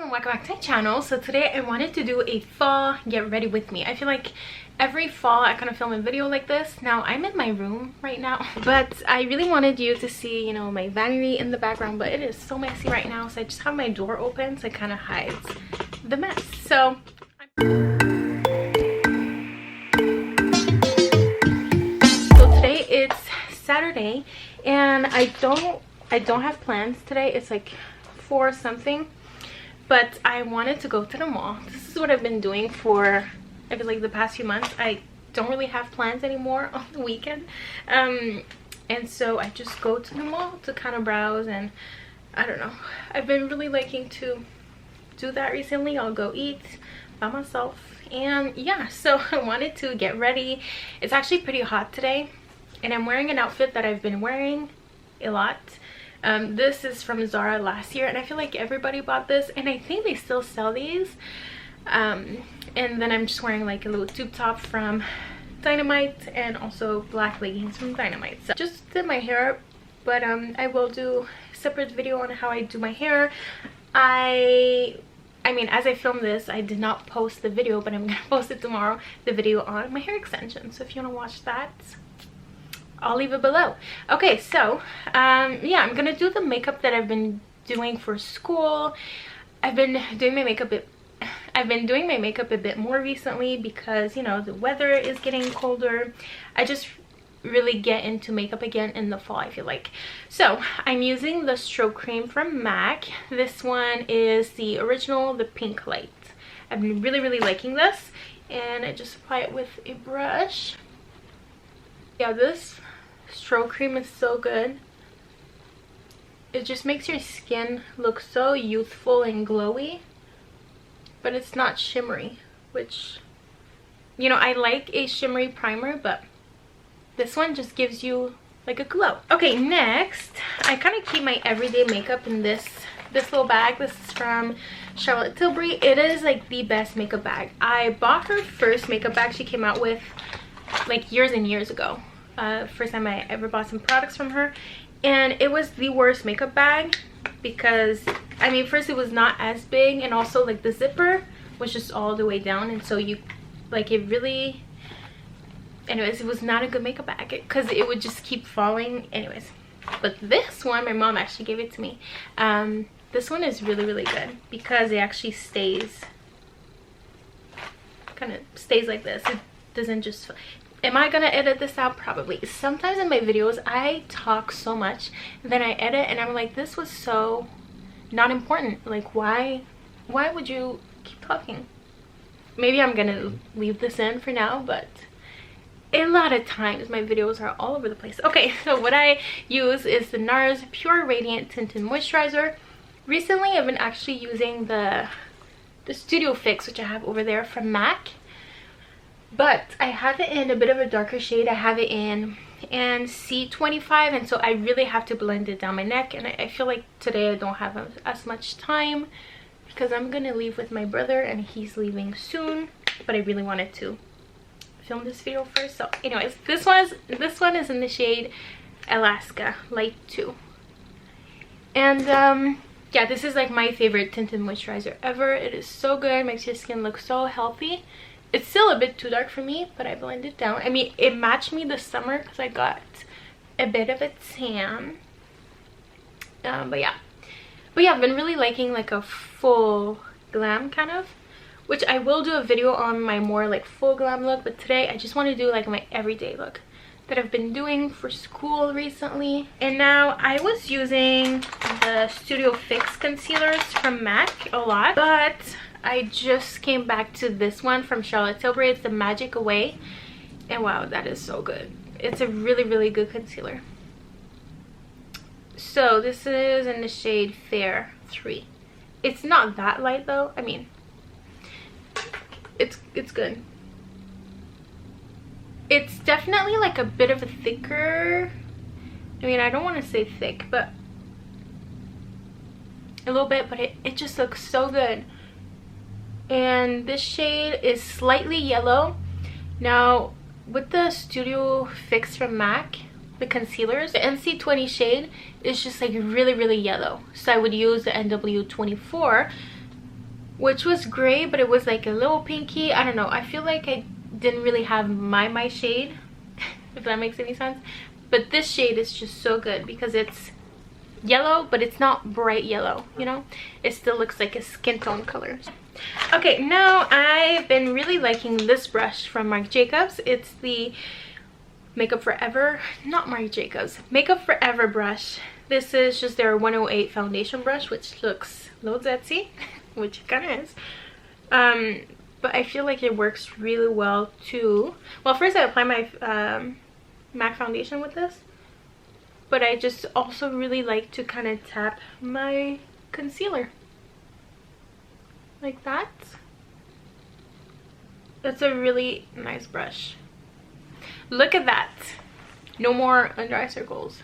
and welcome back to my channel. So today I wanted to do a fall get ready with me. I feel like every fall I kind of film a video like this. Now I'm in my room right now, but I really wanted you to see, you know, my vanity in the background, but it is so messy right now, so I just have my door open so it kind of hides the mess. So today it's Saturday and I don't have plans today. It's like 4 something, but I wanted to go to the mall. This is what I've been doing for, I feel like, the past few months. I don't really have plans anymore on the weekend, and so I just go to the mall to kind of browse, and I don't know, I've been really liking to do that recently. I'll go eat by myself, and yeah, so I wanted to get ready. It's actually pretty hot today and I'm wearing an outfit that I've been wearing a lot. This is from Zara last year and I feel like everybody bought this, and I think they still sell these. And then I'm just wearing like a little tube top from Dynamite and also black leggings from Dynamite. So just did my hair up, but I will do a separate video on how I do my hair. I mean, as I film this, I did not post the video, but I'm gonna post it tomorrow, the video on my hair extension. So if you want to watch that, I'll leave it below. Okay, so yeah, I'm gonna do the makeup that I've been doing for school. I've been doing my makeup a bit more recently because, you know, the weather is getting colder. I just really get into makeup again in the fall, I feel like. So I'm using the stroke cream from MAC. This one is the original, the pink light. I've been really liking this, and I just apply it with a brush. Yeah, this stroke cream is so good. It just makes your skin look so youthful and glowy, but it's not shimmery, which, you know, I like a shimmery primer, but this one just gives you like a glow. Okay, next, I kind of keep my everyday makeup in this little bag. This is from Charlotte Tilbury. It is like the best makeup bag. I bought her first makeup bag she came out with like years and years ago. First time I ever bought some products from her, and it was the worst makeup bag because, I mean, first it was not as big, and also like the zipper was just all the way down, and so you like, it really, anyways, it was not a good makeup bag because it would just keep falling. Anyways, but this one, my mom actually gave it to me. This one is really good because it actually stays, kind of stays like this. It doesn't just, am I gonna edit this out? Probably. Sometimes in my videos I talk so much and then I edit and I'm like, this was so not important. Like, why would you keep talking? Maybe I'm gonna leave this in for now, but a lot of times my videos are all over the place. Okay, so what I use is the NARS Pure Radiant Tinted Moisturizer. Recently I've been actually using the Studio Fix, which I have over there from MAC. But I have it in a bit of a darker shade. I have it in C25, and so I really have to blend it down my neck, and I feel like today I don't have as much time because I'm gonna leave with my brother and he's leaving soon, but I really wanted to film this video first. So anyways, this one is in the shade Alaska Light 2, and yeah, this is like my favorite tinted moisturizer ever. It is so good, makes your skin look so healthy. It's still a bit too dark for me, but I blend it down. I mean, it matched me this summer because I got a bit of a tan. But yeah, I've been really liking like a full glam kind of, which I will do a video on my more like full glam look, but today I just want to do like my everyday look that I've been doing for school recently. And now I was using the Studio Fix concealers from MAC a lot, but I just came back to this one from Charlotte Tilbury. It's the Magic Away, and wow, that is so good. It's a really good concealer. So this is in the shade Fair 3. It's not that light though. I mean, it's good. It's definitely like a bit of a thicker, I mean, I don't want to say thick, but a little bit, but it just looks so good. And this shade is slightly yellow. Now with the Studio Fix from MAC, the concealers, the NC20 shade is just like really yellow, so I would use the NW24 which was great, but it was like a little pinky. I don't know, I feel like I didn't really have my shade, if that makes any sense. But this shade is just so good because it's yellow, but it's not bright yellow, you know, it still looks like a skin tone color. Okay, now I've been really liking this brush from Marc Jacobs. It's the Makeup Forever, not Marc Jacobs, Makeup Forever brush. This is just their 108 foundation brush, which looks a little zetsy, which it kind of is. But I feel like it works really well too. Well, first I apply my MAC foundation with this, but I just also really like to kind of tap my concealer like that. It's a really nice brush. Look at that, no more under eye circles.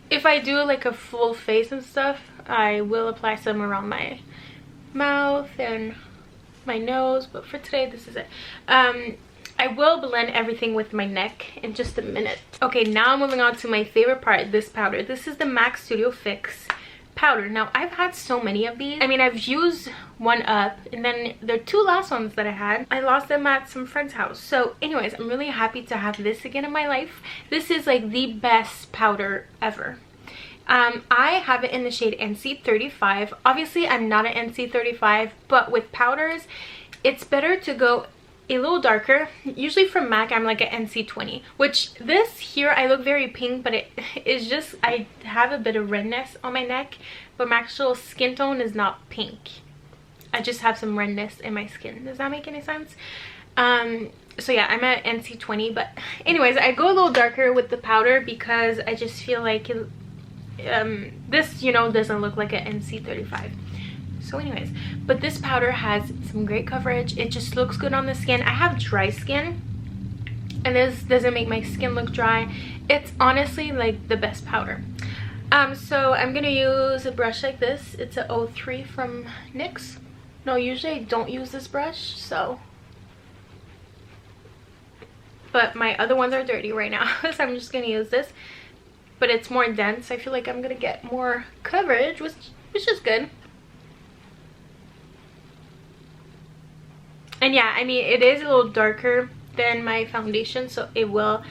If I do like a full face and stuff, I will apply some around my mouth and my nose, but for today this is it. I will blend everything with my neck in just a minute. Okay, now moving on to my favorite part, this powder. This is the MAC Studio Fix powder. Now I've had so many of these. I mean, I've used one up, and then the two last ones that I had, I lost them at some friend's house. So anyways, I'm really happy to have this again in my life. This is like the best powder ever. I have it in the shade NC35. Obviously I'm not an NC35, but with powders it's better to go a little darker. Usually from MAC I'm like an NC20, which this here I look very pink, but it is just, I have a bit of redness on my neck, but my actual skin tone is not pink. I just have some redness in my skin. Does that make any sense? So yeah, I'm at NC20, but anyways, I go a little darker with the powder because I just feel like this, you know, doesn't look like an NC35. So anyways, but this powder has some great coverage. It just looks good on the skin. I have dry skin, and this doesn't make my skin look dry. It's honestly like the best powder. So I'm gonna use a brush like this. It's a 03 from NYX. No, usually I don't use this brush, so, but my other ones are dirty right now, so I'm just gonna use this. But it's more dense. I feel like I'm gonna get more coverage, which is good. And yeah, I mean, it is a little darker than my foundation, so it will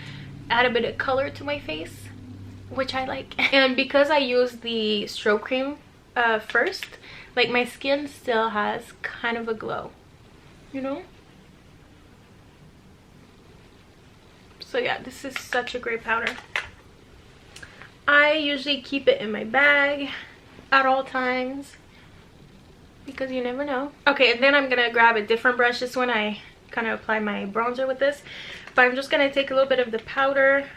add a bit of color to my face, which I like. And because I use the stroke cream first, like my skin still has kind of a glow, you know? So yeah, this is such a great powder. I usually keep it in my bag at all times because you never know. Okay, and then I'm gonna grab a different brush. This one I kind of apply my bronzer with this, but I'm just gonna take a little bit of the powder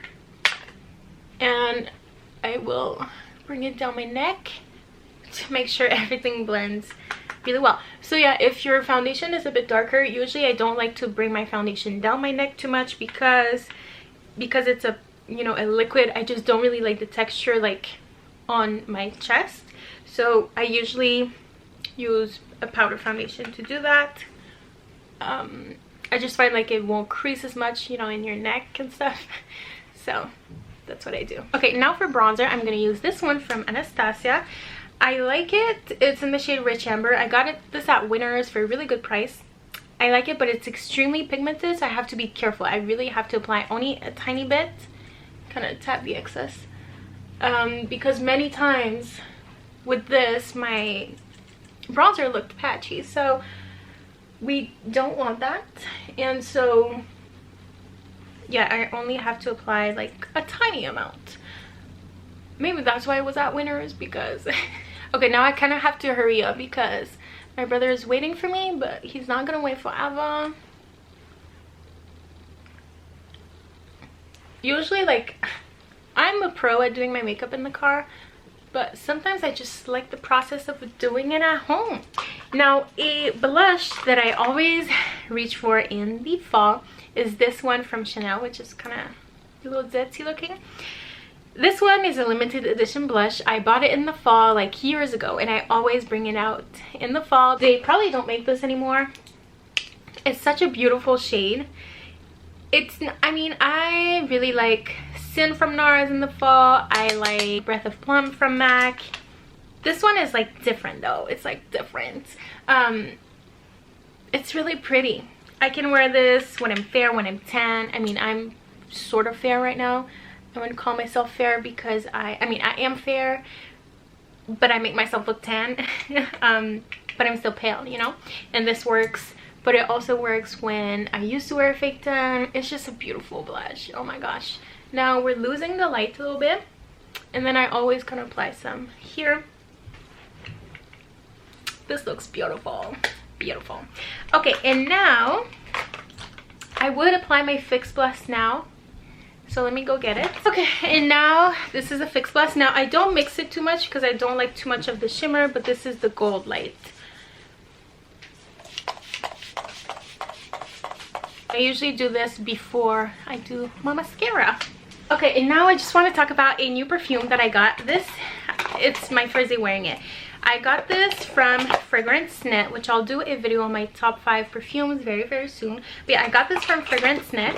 and I will bring it down my neck to make sure everything blends really well. So yeah, if your foundation is a bit darker, usually I don't like to bring my foundation down my neck too much because it's a, you know, a liquid. I just don't really like the texture like on my chest, so I usually use a powder foundation to do that. I just find like it won't crease as much, you know, in your neck and stuff. So that's what I do. Okay, now for bronzer, I'm gonna use this one from Anastasia. I like it. It's in the shade Rich Amber. I got this at Winners for a really good price. I like it, but it's extremely pigmented, so I have to be careful. I really have to apply only a tiny bit, kind of tap the excess, because many times with this my bronzer looked patchy, so we don't want that. And so yeah, I only have to apply like a tiny amount. Maybe that's why I was at Winners, because okay, now I kind of have to hurry up because my brother is waiting for me, but he's not gonna wait forever. Usually, like, I'm a pro at doing my makeup in the car, but sometimes I just like the process of doing it at home. Now, a blush that I always reach for in the fall is this one from Chanel, which is kind of a little zetsy looking. This one is a limited edition blush. I bought it in the fall like years ago, and I always bring it out in the fall. They probably don't make this anymore. It's such a beautiful shade. It's, I mean, I really like Sin from NARS in the fall. I like Breath of Plum from MAC. This one is like different though. It's like different. It's really pretty. I can wear this when I'm fair, when I'm tan. I mean, I'm sort of fair right now. I wouldn't call myself fair because I am fair, but I make myself look tan. But I'm still pale, you know? And this works, but it also works when I used to wear a fake tan. It's just a beautiful blush. Oh my gosh. Now we're losing the light a little bit, and then I always kind of apply some here. This looks beautiful. Beautiful. Okay, and now I would apply my Fix Plus now, so let me go get it. Okay, and now this is a Fix Plus. Now I don't mix it too much because I don't like too much of the shimmer, but this is the Gold Light. I usually do this before I do my mascara. Okay, and now I just want to talk about a new perfume that I got. It's my first day wearing it. I got this from Fragrance Net, which I'll do a video on my top 5 perfumes very, very soon. But yeah, I got this from Fragrance Net,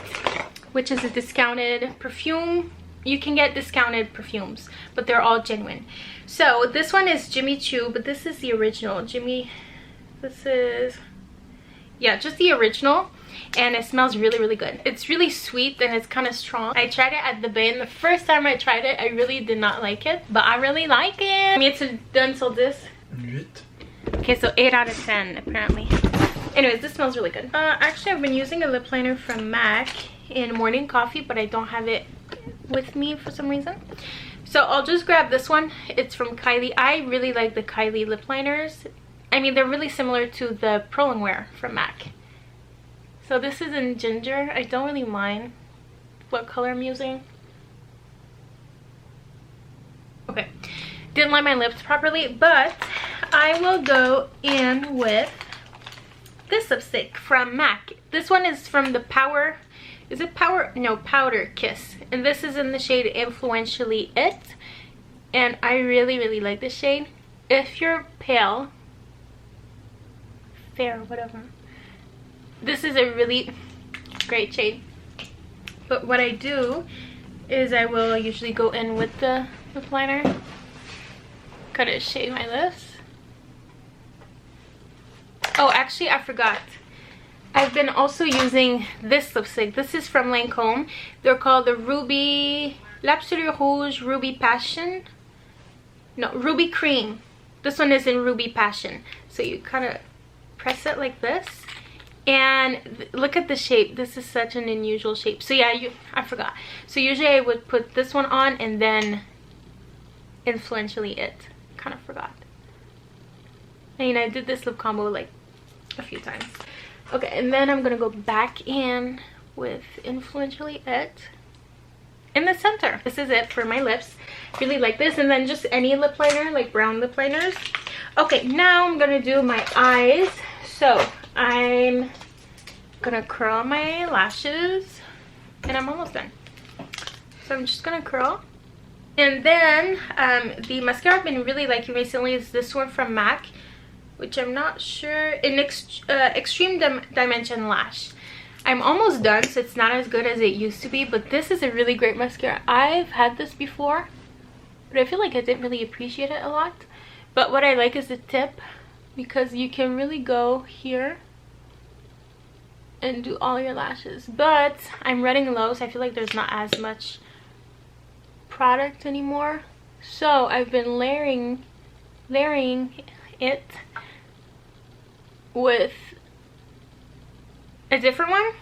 which is a discounted perfume. You can get discounted perfumes, but they're all genuine. So this one is Jimmy Choo, but this is the original. This is, yeah, just the original. And it smells really, really good. It's really sweet and it's kind of strong. I tried it at the Bay, and the first time I tried it, I really did not like it, but I really like it. I mean, it's done so this. 8. Okay, so 8 out of 10 apparently. Anyways, this smells really good. Actually, I've been using a lip liner from MAC in Morning Coffee, but I don't have it with me for some reason. So I'll just grab this one. It's from Kylie. I really like the Kylie lip liners. I mean, they're really similar to the Pro and Wear from MAC. So this is in ginger. I don't really mind what color I'm using. Okay, didn't line my lips properly, but I will go in with this lipstick from MAC. This one is from the Power, is it Power? No, Powder Kiss. And this is in the shade Influentially It. And I really, really like this shade. If you're pale, fair, whatever, this is a really great shade. But what I do is I will usually go in with the lip liner, kind of shade my lips. Oh, actually, I forgot. I've been also using this lipstick. This is from Lancome. They're called the L'Absolu Rouge Ruby Passion. No, Ruby Cream. This one is in Ruby Passion. So you kind of press it like this. And look at the shape. This is such an unusual shape. So yeah, I forgot. So usually I would put this one on and then Influentially It. Kind of forgot. I mean, I did this lip combo like a few times. Okay, and then I'm gonna go back in with Influentially It in the center. This is it for my lips. Really like this. And then just any lip liner, like brown lip liners. Okay, now I'm gonna do my eyes. So I'm gonna curl my lashes, and I'm almost done. So I'm just gonna curl. And then the mascara I've been really liking recently is this one from MAC, which I'm not sure, in Extreme Dimension Lash. I'm almost done, so it's not as good as it used to be, but this is a really great mascara. I've had this before, but I feel like I didn't really appreciate it a lot. But what I like is the tip, because you can really go here and do all your lashes. But I'm running low, so I feel like there's not as much product anymore. So I've been layering it with a different one.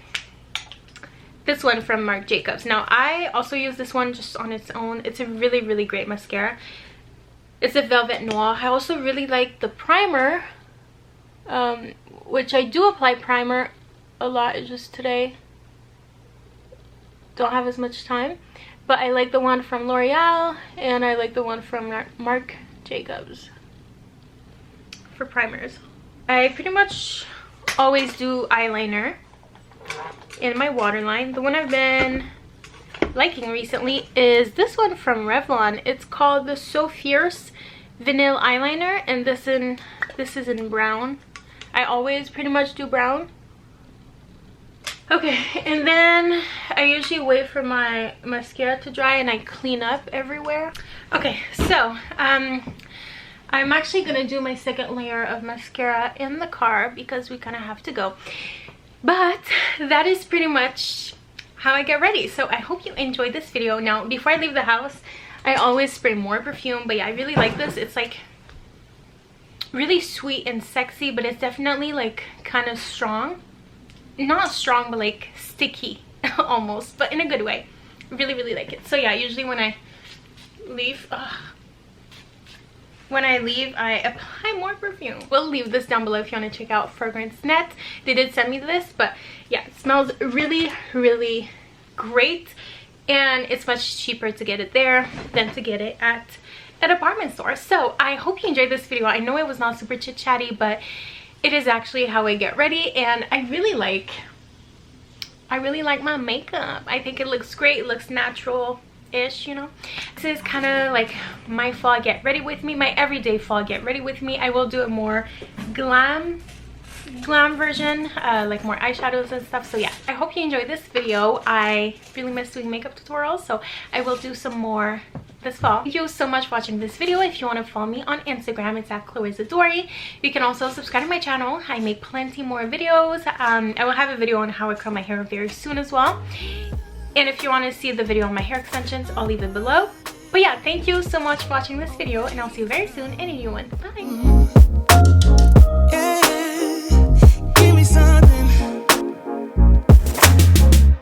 This one from Marc Jacobs. Now I also use this one just on its own. It's a really, really great mascara. It's a Velvet Noir. I also really like the primer, which I do apply primer a lot. It's just today don't have as much time. But I like the one from L'Oreal, and I like the one from Marc Jacobs for primers. I pretty much always do eyeliner in my waterline. The one I've been liking recently is this one from Revlon. It's called the So Fierce Vanilla Eyeliner, and this is in brown. I always pretty much do brown. Okay, and then I usually wait for my mascara to dry and I clean up everywhere. Okay, so I'm actually gonna do my second layer of mascara in the car because we kind of have to go. But that is pretty much how I get ready. So I hope you enjoyed this video. Now before I leave the house, I always spray more perfume, but yeah, I really like this. It's like really sweet and sexy, but it's definitely like kind of strong. Not strong, but like sticky almost, but in a good way. Really, really like it. So yeah, usually when I leave, I apply more perfume. We'll leave this down below if you want to check out Fragrance Net. They did send me this, but yeah, it smells really, really great, and it's much cheaper to get it there than to get it at a department store. So I hope you enjoyed this video. I know it was not super chit chatty, but it is actually how I get ready, and I really like my makeup. I think it looks great. It looks natural-ish, you know. This is kind of like my fall get ready with me, my everyday fall get ready with me. I will do a more glam version, like more eyeshadows and stuff. So yeah, I hope you enjoyed this video. I really miss doing makeup tutorials, so I will do some more this fall. Thank you so much for watching this video. If you want to follow me on Instagram, it's at Zadori. You can also subscribe to my channel. I make plenty more videos. I will have a video on how I curl my hair very soon as well. And if you want to see the video on my hair extensions, I'll leave it below. But yeah, thank you so much for watching this video, and I'll see you very soon in a new one. Bye!